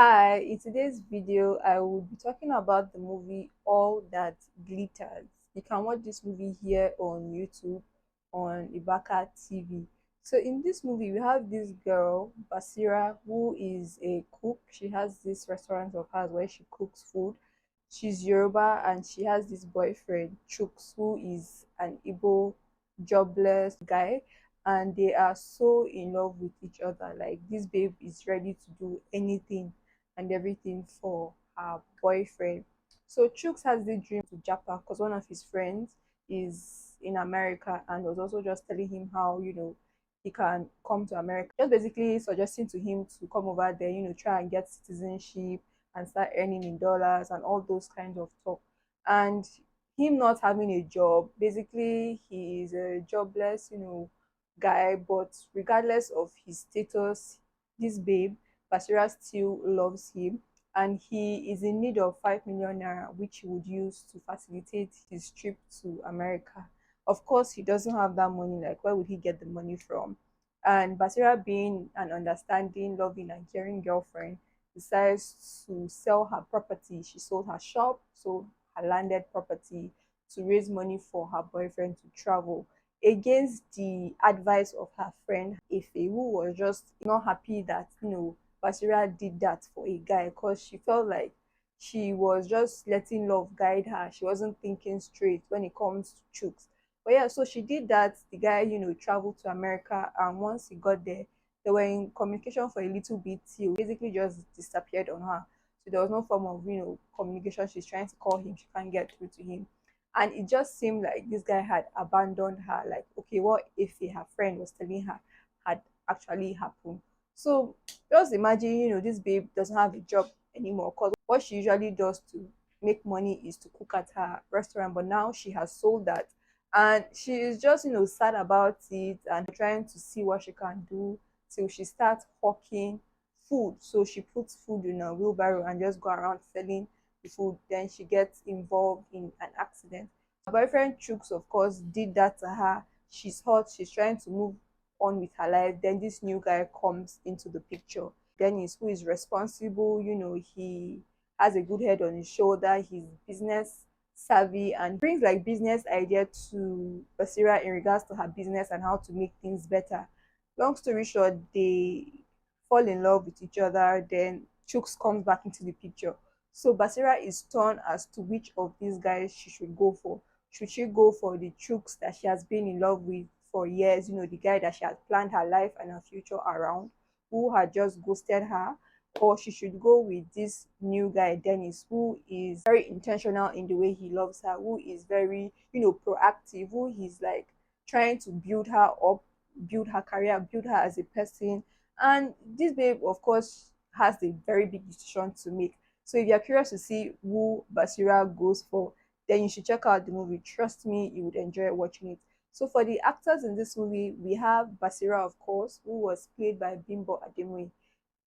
Hi, in today's video, I will be talking about the movie All That Glitters. You can watch this movie here on YouTube on Ibakatv. So in this movie, we have this girl, Basira, who is a cook. She has this restaurant of hers where she cooks food. She's Yoruba and she has this boyfriend, Chuks, who is an Igbo jobless guy, and they are so in love with each other. Like this babe is ready to do anything and everything for her boyfriend. So Chooks has the dream to Japa because one of his friends is in America and was also just telling him how, he can come to America. Just basically suggesting to him to come over there, try and get citizenship and start earning in dollars and all those kinds of talk. And him not having a job, basically he is a jobless, guy, but regardless of his status, this babe Basira still loves him and he is in need of 5 million naira, which he would use to facilitate his trip to America. Of course, he doesn't have that money. Like, where would he get the money from? And Basira, being an understanding, loving Nigerian girlfriend, decides to sell her property. She sold her shop, sold her landed property to raise money for her boyfriend to travel against the advice of her friend Efe, who was just not happy that Basira did that for a guy because she felt like she was just letting love guide her. She wasn't thinking straight when it comes to chooks. But yeah, so she did that. The guy, traveled to America, and once he got there, they were in communication for a little bit till basically just disappeared on her. So there was no form of communication. She's trying to call him, she can't get through to him. And it just seemed like this guy had abandoned her. Like, okay, what if her friend was telling her had actually happened? So just imagine, this babe doesn't have a job anymore because what she usually does to make money is to cook at her restaurant, but now she has sold that and she is just, sad about it and trying to see what she can do till she starts hawking food. So she puts food in a wheelbarrow and just go around selling the food. Then she gets involved in an accident. Her boyfriend Chooks, of course, did that to her. She's hot, she's trying to move on with her life. Then this new guy comes into the picture. Dennis, who is responsible, he has a good head on his shoulder, he's business savvy and brings like business idea to Basira in regards to her business and how to make things better. Long story short, they fall in love with each other. Then Chooks comes back into the picture. So Basira is torn as to which of these guys she should go for. Should she go for the Chooks that she has been in love with for years, the guy that she has planned her life and her future around, who had just ghosted her, or she should go with this new guy, Dennis, who is very intentional in the way he loves her, who is very, proactive, who he's like trying to build her up, build her career, build her as a person. And this babe, of course, has a very big decision to make. So if you're curious to see who Basira goes for, then you should check out the movie. Trust me, you would enjoy watching it. So for the actors in this movie, we have Basira, of course, who was played by Bimbo Ademoye.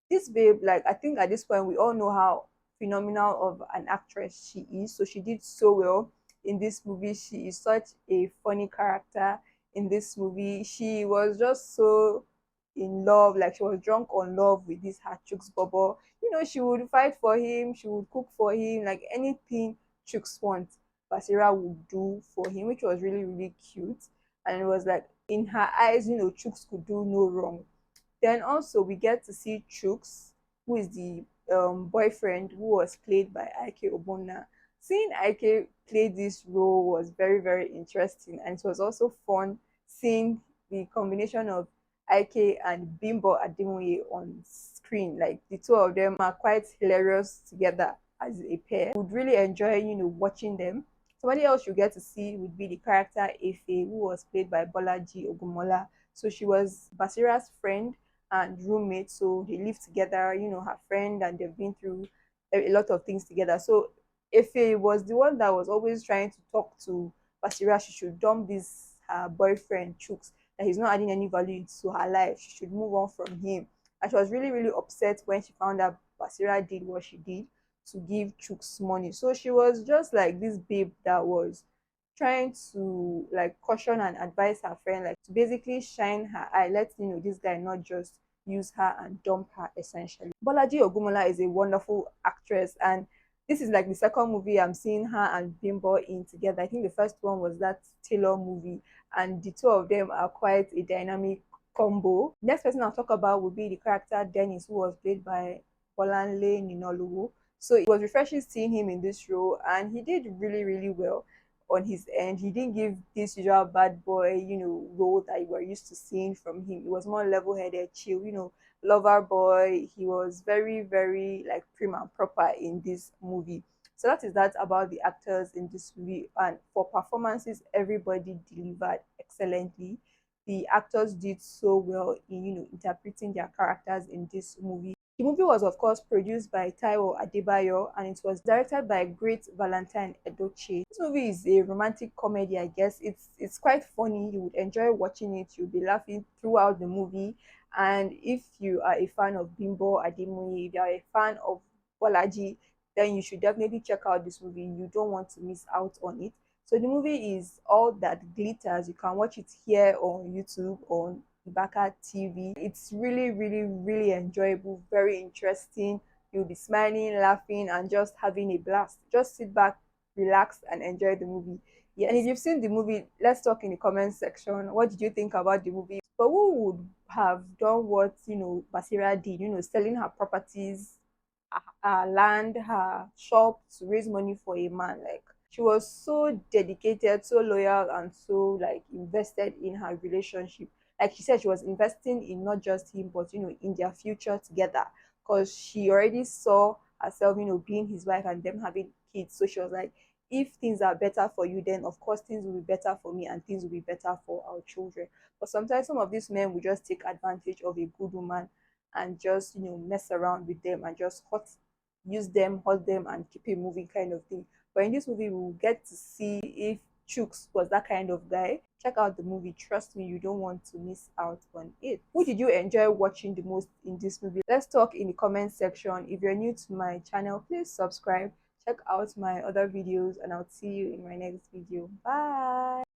This babe, like I think at this point we all know how phenomenal of an actress she is. So she did so well in this movie. She is such a funny character in this movie. She was just so in love, like she was drunk on love with this her Chooks Bobo. She would fight for him, she would cook for him, like anything Chooks wants, Basira would do for him, which was really, really cute. And it was like in her eyes, Chooks could do no wrong. Then also we get to see Chooks, who is the boyfriend who was played by Ogbonna. Seeing Ike play this role was very, very interesting, and it was also fun seeing the combination of Ike and Bimbo Ademoye on screen. Like the two of them are quite hilarious together as a pair. Would really enjoy, watching them. Somebody else you get to see would be the character Efe, who was played by Bolaji Ogunmola. So she was Basira's friend and roommate, so they live together, her friend, and they've been through a lot of things together. So Efe was the one that was always trying to talk to Basira. She should dump this her boyfriend Chooks, that he's not adding any value into her life. She should move on from him. And she was really, really upset when she found out Basira did what she did to give Chooks money. So she was just like this babe that was trying to like caution and advise her friend, like to basically shine her eye, let this guy not just use her and dump her essentially. Bolaji Ogunmola is a wonderful actress, and this is like the second movie I'm seeing her and Bimbo in together. I think the first one was that Taylor movie, and the two of them are quite a dynamic combo. Next person I'll talk about would be the character Dennis, who was played by Bolanle Ninalowo. So it was refreshing seeing him in this role, and he did really, really well on his end. He didn't give this usual bad boy, role that you were used to seeing from him. It was more level-headed, chill, lover boy. He was very, very like prim and proper in this movie. So that is that about the actors in this movie. And for performances, everybody delivered excellently. The actors did so well in interpreting their characters in this movie. The movie was, of course, produced by Taiwo Adebayo, and it was directed by great Valentine Edochie. This movie is a romantic comedy, I guess. It's quite funny. You would enjoy watching it. You'll be laughing throughout the movie. And if you are a fan of Bimbo Ademoye, if you are a fan of Bolaji, then you should definitely check out this movie. You don't want to miss out on it. So the movie is All That Glitters. You can watch it here on YouTube on Ibakatv. It's really, really, really enjoyable, very interesting. You'll be smiling, laughing, and just having a blast. Just sit back, relax, and enjoy the movie. Yeah, and if you've seen the movie, let's talk in the comment section. What did you think about the movie? But who would have done what Basira did? Selling her properties, her land, her shop to raise money for a man. Like she was so dedicated, so loyal, and so like invested in her relationship. Like she said, she was investing in not just him, but in their future together. Because she already saw herself, being his wife and them having kids. So she was like, if things are better for you, then of course things will be better for me and things will be better for our children. But sometimes some of these men will just take advantage of a good woman and just mess around with them and just use them, hurt them, and keep it moving kind of thing. But in this movie, we'll get to see if Chooks was that kind of guy. Check out the movie. Trust me, you don't want to miss out on it. Who did you enjoy watching the most in this movie? Let's talk in the comment section. If you're new to my channel, please subscribe. Check out my other videos, and I'll see you in my next video. Bye.